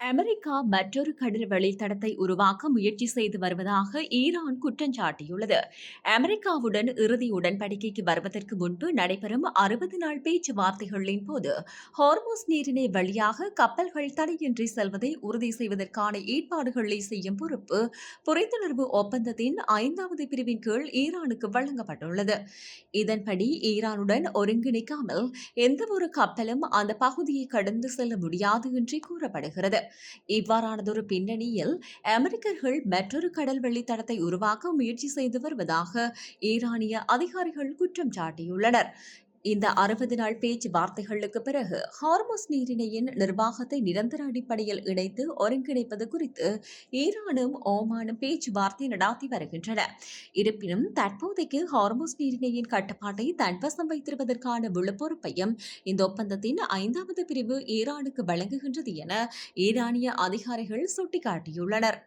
America மற்றொரு கடல் வழித்தடத்தை உருவாக்க முயற்சி செய்து வருவதாக ஈரான் குற்றம் சாட்டியுள்ளது. அமெரிக்காவுடன் இறுதி உடன்படிக்கைக்கு வருவதற்கு முன்பு நடைபெறும் 60 நாள் பேச்சுவார்த்தைகளின் போது ஹார்முஸ் நீரிணை வழியாக கப்பல்கள் தடையின்றி செல்வதை உறுதி செய்வதற்கான ஏற்பாடுகளை செய்யும் பொறுப்பு புரிந்துணர்வு ஒப்பந்தத்தின் 5வது பிரிவின் கீழ் ஈரானுக்கு வழங்கப்பட்டுள்ளது. இதன்படி ஈரானுடன் ஒருங்கிணைக்காமல் எந்தவொரு கப்பலும் அந்த பகுதியை கடந்து செல்ல முடியாது என்று கூறப்படுகிறது. இவ்வாறானதொரு பின்னணியில் அமெரிக்கர்கள் மற்றொரு கடல் வழித்தடத்தை உருவாக்க முயற்சி செய்து வருவதாக ஈரானிய அதிகாரிகள் குற்றம் சாட்டியுள்ளனர். இந்த 60 நாள் பேச்சுவார்த்தைகளுக்கு பிறகு ஹார்முஸ் நீரிணையின் நிர்வாகத்தை நிரந்தர அடிப்படையில் இணைத்து ஒருங்கிணைப்பது குறித்து ஈரானும் ஓமானும் பேச்சுவார்த்தை நடாத்தி வருகின்றன. இருப்பினும் தற்போதைக்கு ஹார்முஸ் நீரிணையின் கட்டுப்பாட்டை தன்வசம் வைத்திருப்பதற்கான முழு பொறுப்பையும் இந்த ஒப்பந்தத்தின் 5வது பிரிவு ஈரானுக்கு வழங்குகின்றது என ஈரானிய அதிகாரிகள் சுட்டிக்காட்டியுள்ளனர்.